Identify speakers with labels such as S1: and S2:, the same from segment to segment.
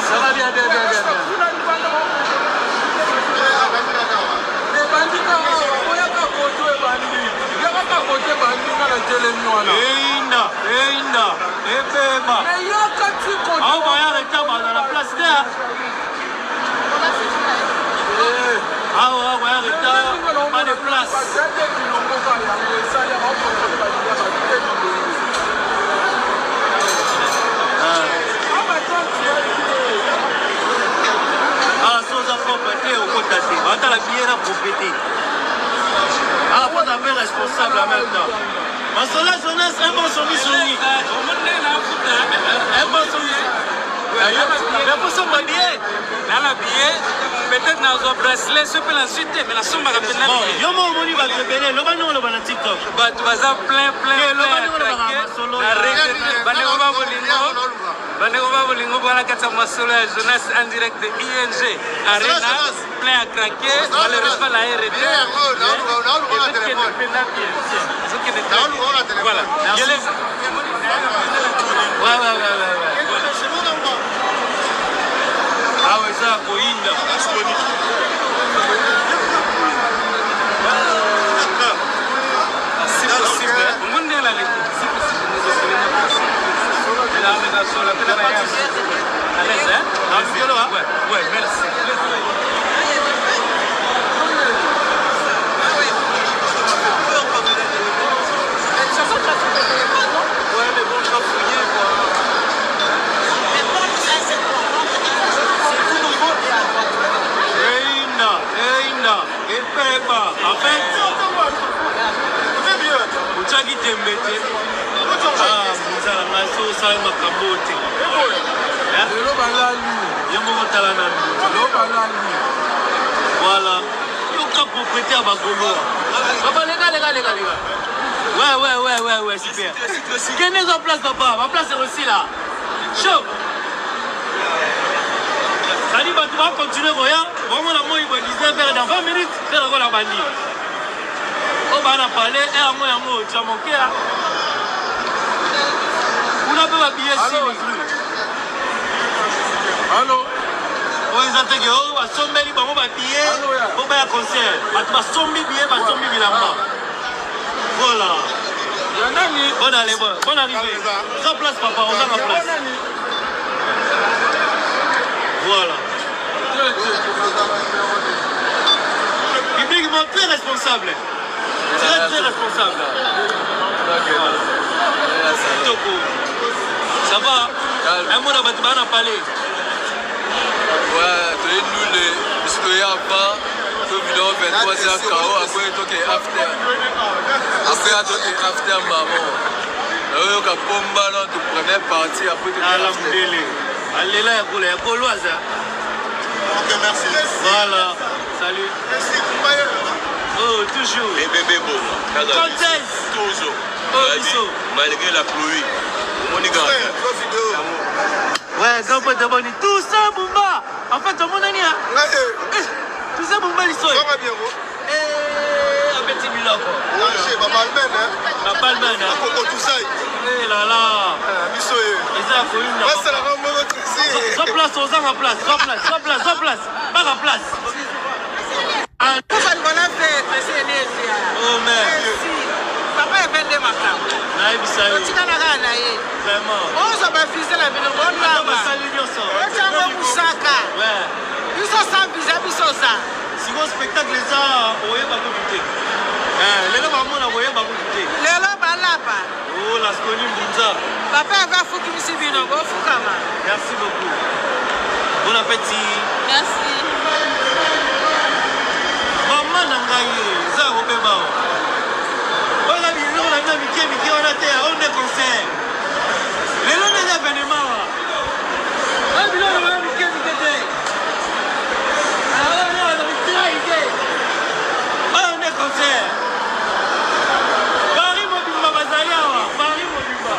S1: Ça va bien, bien, bien, bien. Pas de place. La bière propriété. Ah, faut t'appeler responsable en même temps. Mais cela, jeunesse, un bon son missionnaire. Un bon son mais pour son billet, dans la billet, peut-être dans un bracelet, ce peut la suite, mais la somme va rappeler la billet. Yo, mon moni va te bénir, le banon, le banon TikTok. Bah, tu vas avoir plein, jeunesse en direct de ING. Arena, plein à craquer, malheureusement la RD. Voilà. Ouais. Ah ouais, ça, Koinda. C'est possible. Au monde est là, ouais, merci. En fait, Uchagi Tembete, Muzala Naso Salma Kabote. Voilà. Yoka propriété à Bagolo. Les gars. Ouais, super. Gagnez en place, papa. Ma place est aussi là. Chaud. Ça dit, tu vas continuer, voyons. Vraiment, la moi, il va 19h dans 20 minutes. C'est la bandit. On va en parler. Et à moi, tu as manqué. On a pas habillé ici. Allô? On est en train de dire, on va sommer, on va habiller. On va à concert. On va sommer bien, on va sommer bien là-bas. Voilà. Bonne arrivée. Sans place, papa, on a la place. Voilà. Publiquement très responsable. Très responsable. Ça va? Un mot à Batman à parler.
S2: Ouais, nous les citoyens pas, tout le monde 23h KO, après tout est after. Après tout est after maman. Donc à Pomba, tu prenais partie, après tout est after.
S1: Allez là, il y a Gauloise.
S3: Ok, merci.
S1: Voilà, salut.
S3: Merci.
S1: Oh, toujours.
S3: Les bébés beaux.
S1: Toujours.
S3: Oh, malgré la pluie. Mon gars.
S1: Ouais, quand on te dit tout ça, Bumba. En fait, tout le monde est là. Tout ça, Bumba, ils sont. Un petit biloko.
S3: Oui,
S1: Balmen.
S3: Tout ça.
S1: Eh là là. Sans place, aux gens en place. Sans place. Pas en place. Oh merde.
S4: Papa est venu ma femme.
S1: Vraiment.
S4: On s'en va fiser la ville. On va
S1: si vos spectacles les a, on est pas goûté. Les gens vont pas goûter. Oh, la sconi Mbunza.
S4: Papa va foutre ici,
S1: merci beaucoup. Bon appétit.
S4: Merci.
S1: Maman Nangaye, ça va pas. On a mis on a terre, on est concert. Les gens des événements. On est concert. Paris Mobimba Bazalia. Paris Mobimba.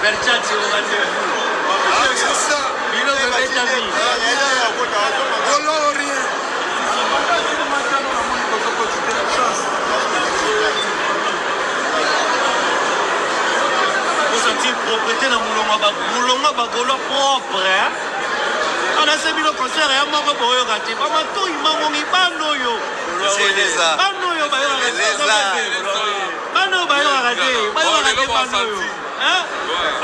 S1: Verchati au rendez-vous.
S2: C'est ça.
S1: Bilo de Betami. Vous sentez propriété dans Moulonga Bagolo propre. On a ces bilo concert et à moi, pour eux, raté. Maman, tout, il m'a mis Banoyo.
S2: C'est les arts.
S1: Banoyo, Bano, Bayo, raté. Bayo, raté, Banoyo. Hein?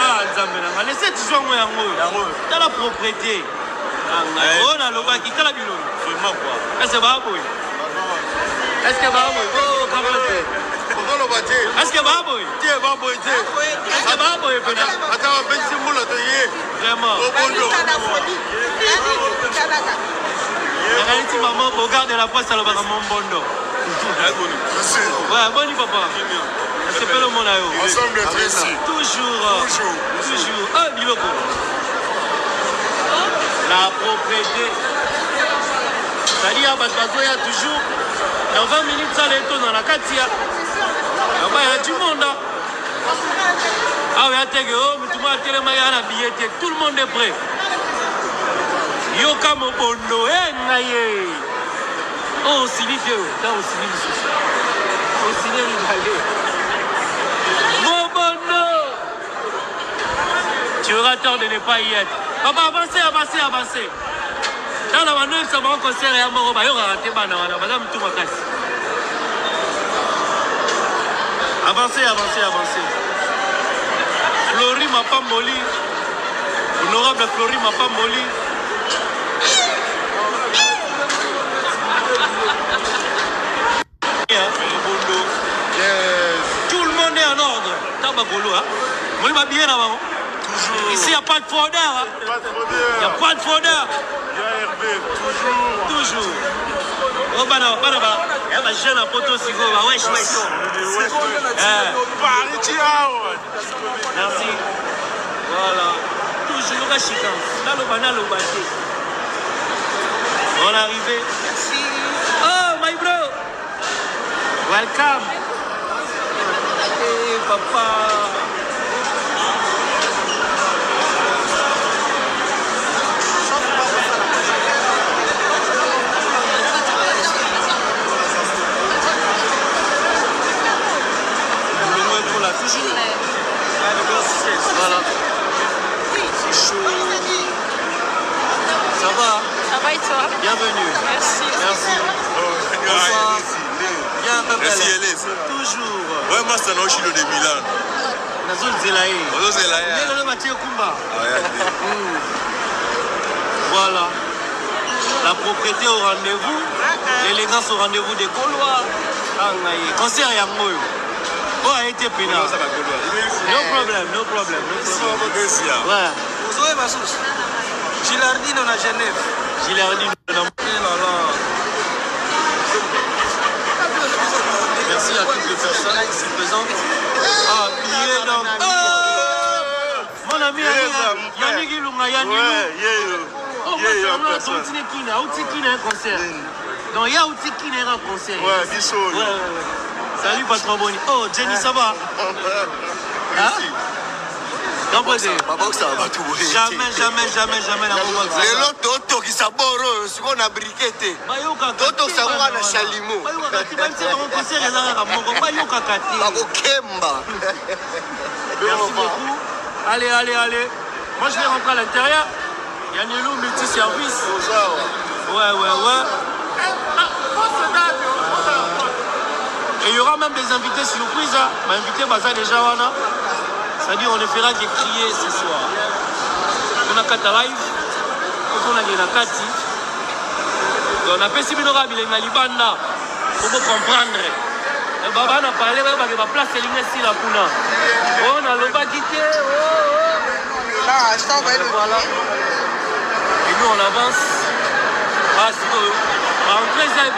S1: Ah, Zambela, laissez tu jouer à moi. Dans la propriété. On a le bac qui est la bilo. Vraiment quoi. Est-ce que va boy? Est-ce que va boy? Oh, comment c'est? Est-ce que va boy? Tiens, va boy, tiens. Est-ce que va boy? Attends, un petit moule à te y. Vraiment. Réalité, maman, regarde la poisse à la barre mon bondo. Ouais, bon, papa. C'est pas le monde là.
S2: Ensemble,
S1: toujours. Ah, Biloko. La propriété. C'est-à-dire, il y a toujours. Dans 20 minutes, ça les tourne dans la Katia. Là-bas, il y a du monde. Ah oui, tout le monde a la billetterie. Tout le monde est prêt. Yoka Mobondo, oh, Silifio, là au Silifio. Au Silifio, Mobondo. Tu auras tort de ne pas y être. Papa, avancez. Dans la manœuvre, ça va en concert et à Moro, il y aura raté, madame Toumakas. Avancez. Flori m'a pas molli. Honorable Flori m'a pas molli. Tout le monde est en ordre. Tabagolo, hein? Moi, il va bien là-bas. Ici, il n'y a pas de fraudeur. Il n'y a pas de fraudeur. Toujours. Oh, bah, il y a un jeune à poteau, si vous voulez. Wesh. Merci. Voilà. Toujours la chicane. Là, le banal au bâti. On est arrivé. Merci. Oh, my bro. Welcome. Hey, papa. Toujours. Voilà. C'est chaud. Ça va?
S4: Ça va et toi?
S1: Bienvenue.
S4: Merci.
S1: Bonsoir. Bien, papa.
S2: Merci, Elise.
S1: Toujours.
S2: Ouais, moi, c'est un Oshilo de Milan.
S1: Nazul Zelaï. Voilà. La propriété au rendez-vous. L'élégance au rendez-vous des Gaulois. Concert Yangoyo. Oh, a été pénal. No problem. Ouais.
S4: Vous avez ma sauce. Gilardine, on a Genève.
S1: Merci à toutes les personnes qui sont présentes. Ah, billet donc. Mon ami Yannick Ilunga, Yannick. Oh, moi, c'est un concert. Donc, il y a un concert.
S2: Ouais, bisous.
S1: Salut, patron Boni. Oh, Jenny, ça va? Hein? Jamais la bombe.
S5: Les lotos qui s'abordent, ce qu'on a briqueté. Toto ça va na Chalimo.
S1: Merci beaucoup. Allez. Moi, je vais rentrer à l'intérieur. Yanelou multi-service. Ouais. Et il y aura même des invités surprises. Ma invité Baza déjà wana. C'est-à-dire on ne fera que crier ce soir. On a Kata live. On a Kati. On a fait Sibinora Bilenga Libanda. Pour comprendre. Baba n'a parlé, il va placer l'ingestion là pour nous. On a le bas quitté. Voilà. Et nous on avance. Ah, c'est bon. En 13 ans,